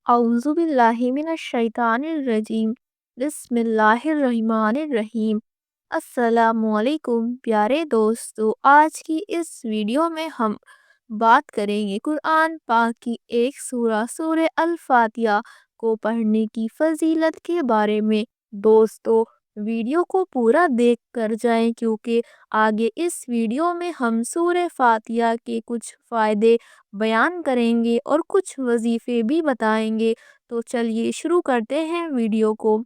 अऊज़ु बिल्लाहि मिनश शैतानिर रजीम। बिस्मिल्लाहिर रहमानिर रहीम। अस्सलामु अलैकुम प्यारे दोस्तों, आज की इस वीडियो में हम बात करेंगे कुरान पाक की एक सूरह अल फातिहा को पढ़ने की फजीलत के बारे में। दोस्तों, वीडियो को पूरा देख कर जाएं क्योंकि आगे इस वीडियो में हम सूरह फातिहा के कुछ फ़ायदे बयान करेंगे और कुछ वजीफे भी बताएंगे। तो चलिए शुरू करते हैं वीडियो को।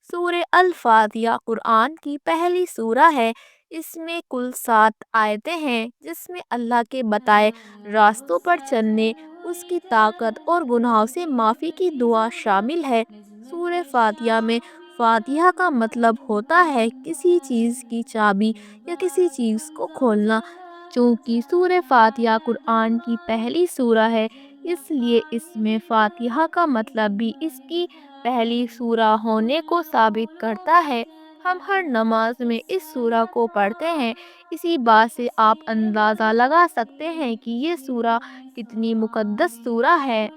सूरह अल फातिहा कुरान की पहली सूरह है। इसमें कुल 7 आयतें हैं जिसमें अल्लाह के बताए रास्तों पर चलने, उसकी ताकत और गुनाहों से माफ़ी की दुआ शामिल है। सूरह फातिहा में फातिहा का मतलब होता है किसी चीज़ की चाबी या किसी चीज़ को खोलना। चूँकि सूरह फातिहा कुरान की पहली सूरह है, इसलिए इसमें फातिहा का मतलब भी इसकी पहली सूरह होने को साबित करता है। हम हर नमाज में इस सूरह को पढ़ते हैं। इसी बात से आप अंदाज़ा लगा सकते हैं कि ये सूरह कितनी मुक़द्दस सूरह है।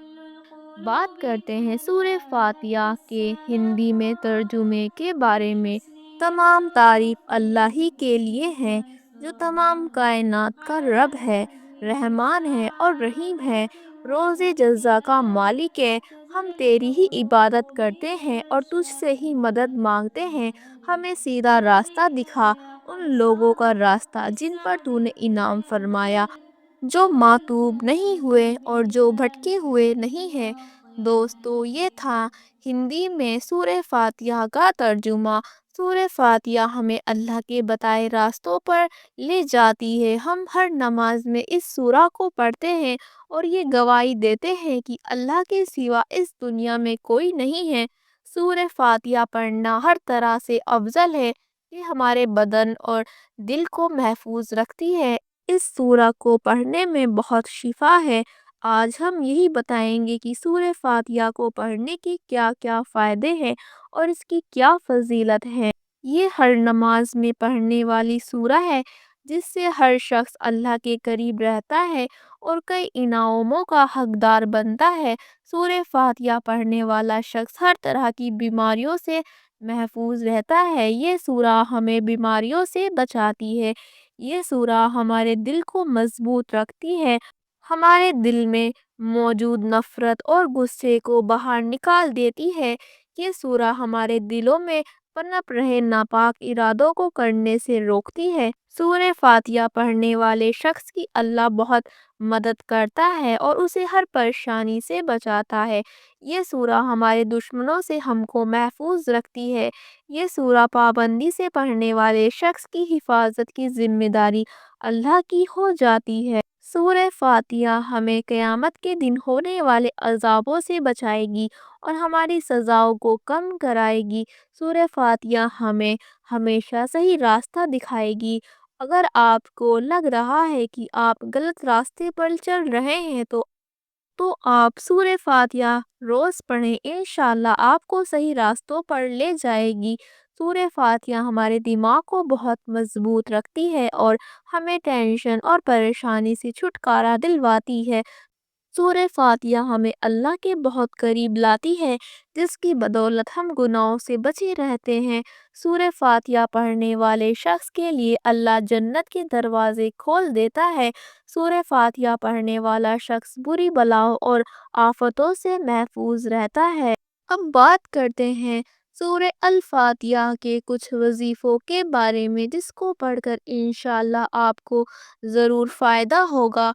बात करते हैं सूरह फातिहा के हिंदी में तर्जुमे के बारे में। तमाम तारीफ अल्लाह ही के लिए है जो तमाम कायनात का रब है, रहमान है और रहीम है, रोज़े जज़्ज़ा का मालिक है। हम तेरी ही इबादत करते हैं और तुझसे ही मदद मांगते हैं। हमें सीधा रास्ता दिखा, उन लोगों का रास्ता जिन पर तूने इनाम फरमाया, जो मातूब नहीं हुए और जो भटके हुए नहीं हैं। दोस्तों, ये था हिंदी में सूरह फातिहा का तर्जुमा। सूरह फातिहा हमें अल्लाह के बताए रास्तों पर ले जाती है। हम हर नमाज में इस सूरह को पढ़ते हैं और ये गवाही देते हैं कि अल्लाह के सिवा इस दुनिया में कोई नहीं है। सूरह फातिहा पढ़ना हर तरह से अफजल है। ये हमारे बदन और दिल को महफूज रखती है। इस सूरह को पढ़ने में बहुत शिफा है। आज हम यही बताएंगे कि सूरह फातिहा को पढ़ने के क्या क्या फ़ायदे हैं और इसकी क्या फजीलत है। ये हर नमाज में पढ़ने वाली सूरह है जिससे हर शख्स अल्लाह के करीब रहता है और कई इनामों का हकदार बनता है। सूरह फातिहा पढ़ने वाला शख्स हर तरह की बीमारियों से महफूज रहता है। ये सूरह हमें बीमारियों से बचाती है। ये सूरह हमारे दिल को मजबूत रखती है, हमारे दिल में मौजूद नफरत और गुस्से को बाहर निकाल देती है। ये सूरह हमारे दिलों में पनप रहे नापाक इरादों को करने से रोकती है। सूरह फातिहा पढ़ने वाले शख्स की अल्लाह बहुत मदद करता है और उसे हर परेशानी से बचाता है। ये सूरह हमारे दुश्मनों से हमको महफूज रखती है। ये सूरह पाबंदी से पढ़ने वाले शख्स की हिफाजत की जिम्मेदारी अल्लाह की हो जाती है। सूरह फातिहा हमें क़यामत के दिन होने वाले अज़ाबों से बचाएगी और हमारी सज़ाओं को कम कराएगी। सूरह फातिहा हमें हमेशा सही रास्ता दिखाएगी। अगर आपको लग रहा है कि आप गलत रास्ते पर चल रहे हैं तो आप सूरह फातिहा रोज़ पढ़ें, इंशाअल्लाह आपको सही रास्तों पर ले जाएगी। सूरह फातिहा हमारे दिमाग को बहुत मजबूत रखती है और हमें टेंशन और परेशानी से छुटकारा दिलवाती है। सूरह फातिहा हमें अल्लाह के बहुत करीब लाती है जिसकी बदौलत हम गुनाहों से बचे रहते हैं। सूरह फातिहा पढ़ने वाले शख्स के लिए अल्लाह जन्नत के दरवाजे खोल देता है। सूरह फातिहा पढ़ने वाला शख्स बुरी बलाओं और आफतों से महफूज रहता है। अब बात करते हैं सूरह अल फातिहा के कुछ वजीफ़ों के बारे में जिसको पढ़कर इंशाअल्लाह आपको ज़रूर फ़ायदा होगा।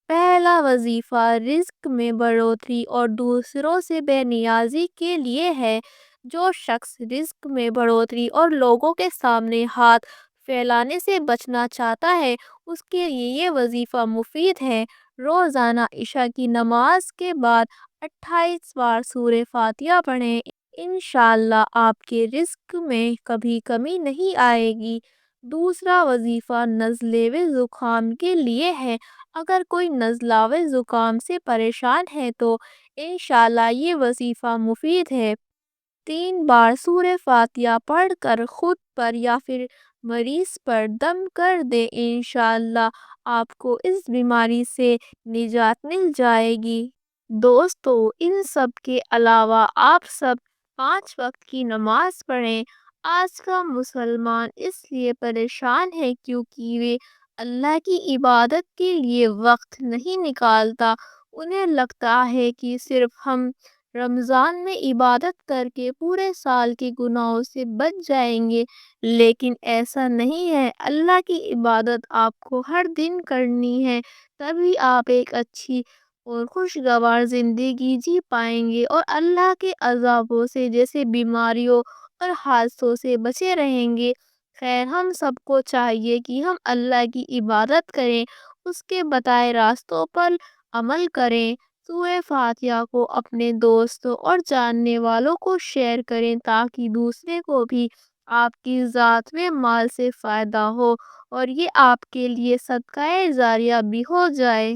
पहला वजीफ़ा रिज़्क में बढ़ोतरी और दूसरों से बेनियाज़ी के लिए है। जो शख्स रिज़्क में बढ़ोतरी और लोगों के सामने हाथ फैलाने से बचना चाहता है, उसके लिए ये वजीफ़ा मुफीद है। रोज़ाना इशा की नमाज के बाद 28 बार सूरह फातिहा पढ़ें। इंशाअल्लाह आपके रिज़्क में कभी कमी नहीं आएगी। दूसरा वजीफ़ा नज़ले व ज़ुकाम के लिए है। अगर कोई नज़ला व ज़ुकाम से परेशान है तो इंशाअल्लाह ये वजीफ़ा मुफीद है। 3 बार सूरह फातिहा पढ़कर खुद पर या फिर मरीज़ पर दम कर दे, इंशाअल्लाह आपको इस बीमारी से निजात मिल जाएगी। دوستو، ان سب کے علاوہ آپ سب 5 وقت کی نماز پڑھیں۔ آج کا مسلمان اس لیے پریشان ہے کیونکہ وہ اللہ کی عبادت کے لیے وقت نہیں نکالتا۔ انہیں لگتا ہے کہ صرف ہم رمضان میں عبادت کر کے پورے سال کے گناہوں سے بچ جائیں گے، لیکن ایسا نہیں ہے۔ اللہ کی عبادت آپ کو ہر دن کرنی ہے، تبھی آپ ایک اچھی اور خوشگوار زندگی جی پائیں گے اور اللہ کے عذابوں سے جیسے بیماریوں اور حادثوں سے بچے رہیں گے۔ خیر، ہم سب کو چاہیے کہ ہم اللہ کی عبادت کریں، اس کے بتائے راستوں پر عمل کریں۔ سورہ فاتحہ کو اپنے دوستوں اور جاننے والوں کو شیئر کریں تاکہ دوسرے کو بھی آپ کی ذات میں مال سے فائدہ ہو اور یہ آپ کے لیے صدقہ جاریہ بھی ہو جائے۔